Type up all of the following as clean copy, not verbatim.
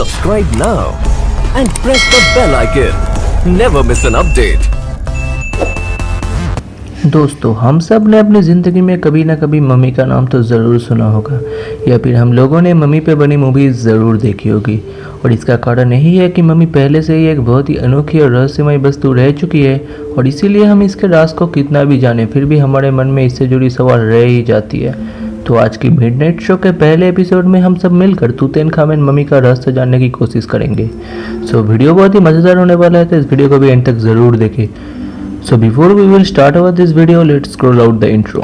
Subscribe now and press the bell icon. Never miss an update. दोस्तों, हम सब ने अपनी ज़िंदगी में कभी ना कभी मम्मी का नाम तो ज़रूर सुना होगा या फिर हम लोगों ने मम्मी पे बनी मूवीज़ ज़रूर देखी होगी। और इसका कारण यही है कि मम्मी पहले से ही एक बहुत ही अनोखी और रहस्यमय वस्तु रह चुकी है और इसीलिए हम इसके राज को कितना भी जाने फिर भी हमारे मन में इससे जुड़ी सवाल रह ही जाती है। तो आज की मिडनाइट शो के पहले एपिसोड में हम सब मिलकर तूतेनखामेन मम्मी का रहस्य जानने की कोशिश करेंगे। वीडियो बहुत ही मज़ेदार होने वाला है, तो इस वीडियो को भी एंड तक ज़रूर देखें। So before we will start over this video, let's scroll out the intro.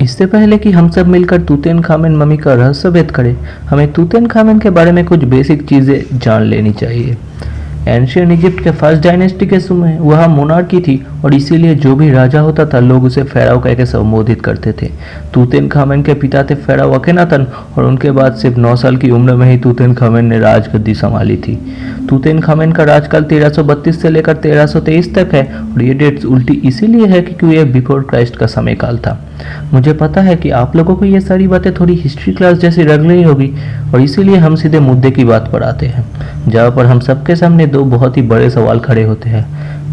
इससे पहले कि हम सब मिलकर तूतेनखामेन मम्मी का रहस्य भेद करें, हमें तूतेनखामेन के बारे में कुछ बेसिक चीज़ें जान लेनी चाहिए। एंशियंट इजिप्ट के फर्स्ट डायनेस्टी के समय वह मोनार्की थी और इसीलिए जो भी राजा होता था लोग उसे फेराव कह के संबोधित करते थे। तूतेनखामेन के पिता थे फेराव अखेनातन और उनके बाद सिर्फ 9 साल की उम्र में ही तूतेनखामेन ने राजगद्दी संभाली थी। तूतेनखामेन का राजकाल 1332 से लेकर 1323 तक है और ये डेट्स उल्टी इसीलिए है क्योंकि ये बिफोर क्राइस्ट का समय काल था। मुझे पता है कि आप लोगों को ये सारी बातें थोड़ी हिस्ट्री क्लास जैसी लग रही होगी और इसीलिए हम सीधे मुद्दे की बात पर आते हैं, जहाँ पर हम सबके सामने दो बहुत ही बड़े सवाल खड़े होते हैं।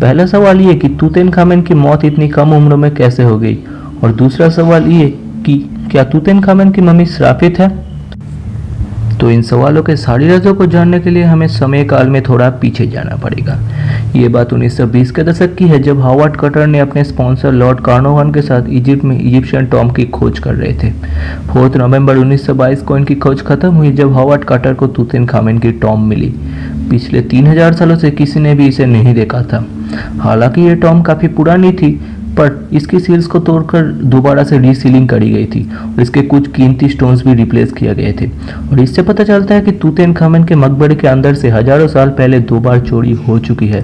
पहला सवाल ये कि तूतेनखामेन की मौत इतनी कम उम्र में कैसे हो गई, और दूसरा सवाल ये कि क्या तूतेनखामेन की मम्मी श्रापित है। तो इन सवालों के सारी राजों को जानने के लिए हमें समय काल में थोड़ा पीछे जाना पड़ेगा। ये बात 1920 के दशक की है, जब हावर्ड कटर ने अपने स्पॉन्सर लॉर्ड कार्नोवन के साथ इजिप्ट में इजिप्शियन टॉम की खोज कर रहे थे। 4 नवंबर 1922 को इनकी खोज खत्म हुई जब हावर्ड कटर को तूतेनखामेन की टॉम मिली। पिछले 3000 सालों से किसी ने भी इसे नहीं देखा था। हालांकि ये टॉम काफ़ी पुरानी थी, पर इसकी सील्स को तोड़कर दोबारा से रीसीलिंग करी गई थी और इसके कुछ कीमती स्टोन्स भी रिप्लेस किए गए थे। और इससे पता चलता है कि तूतेनखामेन के मकबरे के अंदर से हजारों साल पहले 2 बार चोरी हो चुकी है।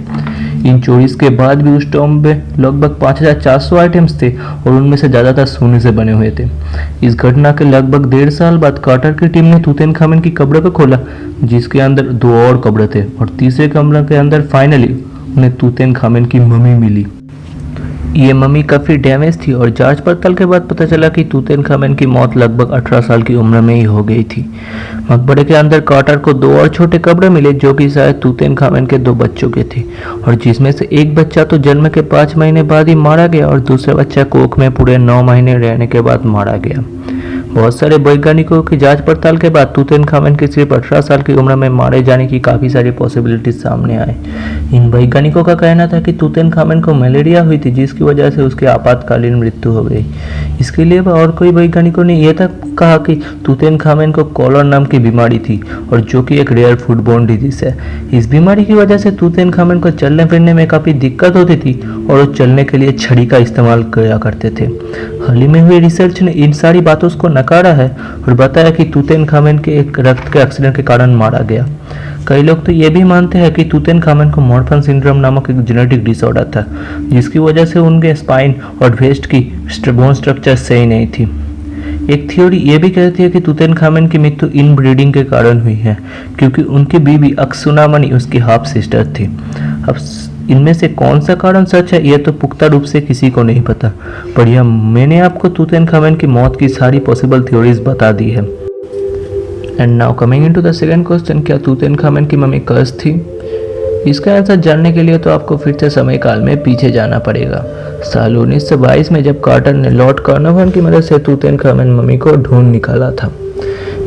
इन चोरीज के बाद भी उस टॉम में लगभग 5400 आइटम्स थे और उनमें से ज़्यादातर सोने से बने हुए थे। इस घटना के लगभग 1.5 साल बाद कार्टर की टीम ने तूतेनखामेन की कब्र को खोला, जिसके अंदर 2 और कब्र थे और तीसरे कब्र के अंदर फाइनली उन्हें तूतेनखामेन की मम्मी मिली। ये मम्मी काफ़ी डैमेज थी और जांच पड़ताल के बाद पता चला कि तूतेनखामेन की मौत लगभग 18 साल की उम्र में ही हो गई थी। मकबरे के अंदर कार्टर को 2 और छोटे कब्र मिले जो कि शायद तूतेनखामेन के 2 बच्चों के थे, और जिसमें से एक बच्चा तो जन्म के 5 महीने बाद ही मारा गया और दूसरा बच्चा कोख में पूरे 9 महीने रहने के बाद मारा गया। बहुत सारे वैज्ञानिकों की जांच पड़ताल के बाद तूतेनखामेन के सिर्फ 18 साल की उम्र में मारे जाने की काफ़ी सारी पॉसिबिलिटीज सामने आए। इन वैज्ञानिकों का कहना था कि तूतेनखामेन को मलेरिया हुई थी, जिसकी वजह से उसकी आपातकालीन मृत्यु हो गई। इसके लिए और कोई वैज्ञानिकों ने यह तक कहा कि तूतेनखामेन को कॉलर नाम की बीमारी थी और जो कि एक रेयर फूडबोर्न डिजीज है। इस बीमारी की वजह से तूतेनखामेन को चलने फिरने में काफ़ी दिक्कत होती थी और वो चलने के लिए छड़ी का इस्तेमाल किया करते थे। हाल ही में हुई रिसर्च ने इन सारी बातों को नकारा है और बताया कि तूतेनखामेन के एक रक्त के एक्सीडेंट के कारण मारा गया। कई लोग तो ये भी मानते हैं कि तूतेनखामेन को मॉर्फन सिंड्रोम नामक एक जेनेटिक डिसऑर्डर था, जिसकी वजह से उनके स्पाइन और वेस्ट की बोन स्ट्रक्चर सही नहीं थी। एक थ्योरी ये भी कहती है कि तूतेनखामेन की मृत्यु इनब्रीडिंग के कारण हुई है, क्योंकि उनकी बीवी अक्सुनामनी उसकी हाफ सिस्टर थी। अब इनमें से कौन सा कारण सच है यह तो पुख्ता रूप से किसी को नहीं पता, पर यह मैंने आपको तूतेनखामेन की मौत की सारी पॉसिबल थ्योरीज बता दी है। And now coming into the second question, क्या तूतेनखामेन की मम्मी कर्स थी? इसका आंसर जानने के लिए तो आपको फिर से समय काल में पीछे जाना पड़ेगा। साल 1922 में जब कार्टर ने लॉर्ड कार्नोवन की मदद से तूतेनखामेन मम्मी को ढूंढ निकाला था।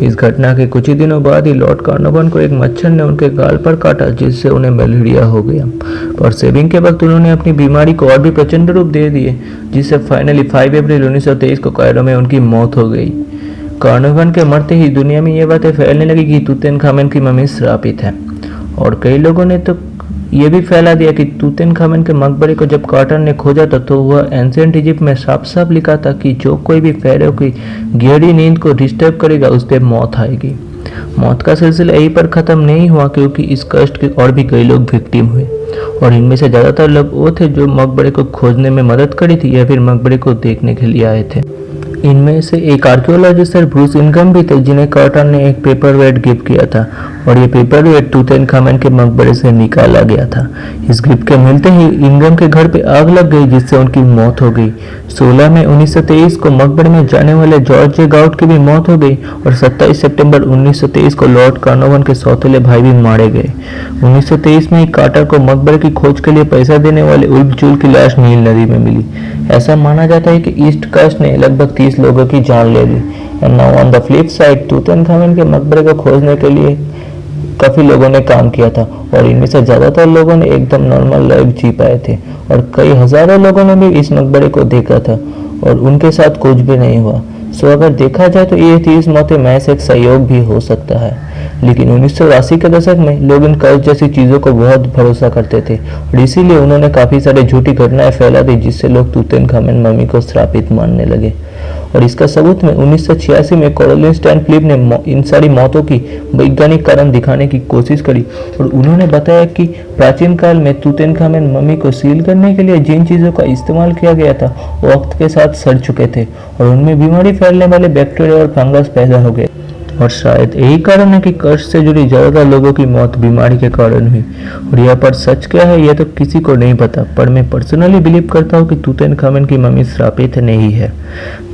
इस घटना के कुछ ही दिनों बाद ही लॉर्ड कार्नोवन को एक मच्छर ने उनके गाल पर काटा, जिससे उन्हें मलेरिया हो गया। और सेविंग के वक्त उन्होंने अपनी बीमारी को और भी प्रचंड रूप दे दिए, जिससे फाइनली 5 अप्रैल 1923 को कायरो में उनकी मौत हो गई। कार्नोवन के मरते ही दुनिया में ये बातें फैलने लगी कि तूतेनखामेन की मम्मी श्रापित है, और कई लोगों ने तो ये भी फैला दिया कि तूतेनखामेन के मकबरे को जब कार्टर ने खोजा था तो वह एंशिएंट इजिप्ट में साफ साफ लिखा था कि जो कोई भी फेराओ की गहरी नींद को डिस्टर्ब करेगा उस पर मौत आएगी। मौत का सिलसिला यहीं पर ख़त्म नहीं हुआ, क्योंकि इस कष्ट के और भी कई लोग विक्टिम हुए, और इनमें से ज़्यादातर लोग वो थे जो मकबरे को खोजने में मदद करी थी या फिर मकबरे को देखने के लिए आए थे। इनमें से एक आर्कियोलॉजिस्ट सर ब्रूस इनकम भी थे, जिन्हें कार्टर ने एक पेपर वेट गिफ्ट किया था और ये पेपर वेट तूतनखामन के मकबरे से निकाला गया था। इस गिफ्ट के मिलते ही इंग्रम के घर पे आग लग गई, जिससे उनकी मौत हो गई। 16 मई 1923 को मकबरे में जाने वाले जॉर्ज जे गाउट की भी मौत हो गई और 27 सितंबर 1923 को लॉर्ड कार्नोवन के सौतेले भाई भी मारे गए। 1923 में ही कार्टर को मकबरे की खोज के लिए पैसा देने वाले उल्फ जूल की लाश नील नदी में मिली। ऐसा माना जाता है कि ईस्ट कास्ट ने लगभग 30 लोगों की जान ले ली। And now on the flip side, Tutankhamun के मकबरे को खोजने के लिए काफी लोगों ने काम किया था और इनमें से ज्यादातर लोगों ने एकदम नॉर्मल लाइफ जी पाए थे और कई हजारों लोगों ने भी इस मकबरे को देखा था और उनके साथ कुछ भी नहीं हुआ। सो अगर देखा जाए तो ये 30 मौतें महज एक सहयोग भी हो सकता है। लेकिन 1980 के दशक में लोग इन कर्ज जैसी चीजों को बहुत भरोसा करते थे और इसीलिए उन्होंने काफी सारी झूठी घटनाएं फैला दी, जिससे लोग तूतनखामन मम्मी को श्रापित मानने लगे। और इसका सबूत में 1986 में कैरोलिन स्टैनक्लिफ ने इन सारी मौतों की वैज्ञानिक कारण दिखाने की कोशिश करी और उन्होंने बताया कि प्राचीन काल में तूतनखामन मम्मी को सील करने के लिए जिन चीज़ों का इस्तेमाल किया गया था वो वक्त के साथ सड़ चुके थे और उनमें बीमारी फैलने वाले बैक्टीरिया और फंगस पैदा हो गए। और शायद यही कारण है कि कर्ज से जुड़ी ज्यादातर लोगों की मौत बीमारी के कारण हुई। और यह पर सच क्या है यह तो किसी को नहीं पता, पर मैं पर्सनली बिलीव करता हूँ कि तूतनखामन की मम्मी श्रापित नहीं है।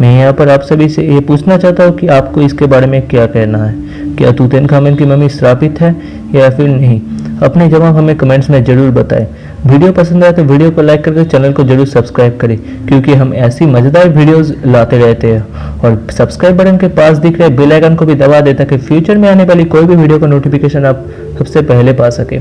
मैं यहाँ पर आप सभी से ये पूछना चाहता हूँ कि आपको इसके बारे में क्या कहना है। क्या तूतनखामन की मम्मी श्रापित है या फिर नहीं? अपने जवाब हमें कमेंट्स में जरूर बताएं। वीडियो पसंद आए तो वीडियो को लाइक करके चैनल को जरूर सब्सक्राइब करें, क्योंकि हम ऐसी मजेदार वीडियोस लाते रहते हैं। और सब्सक्राइब बटन के पास दिख रहे बेल आइकन को भी दबा दें ताकि फ्यूचर में आने वाली कोई भी वीडियो का नोटिफिकेशन आप सबसे पहले पा सके।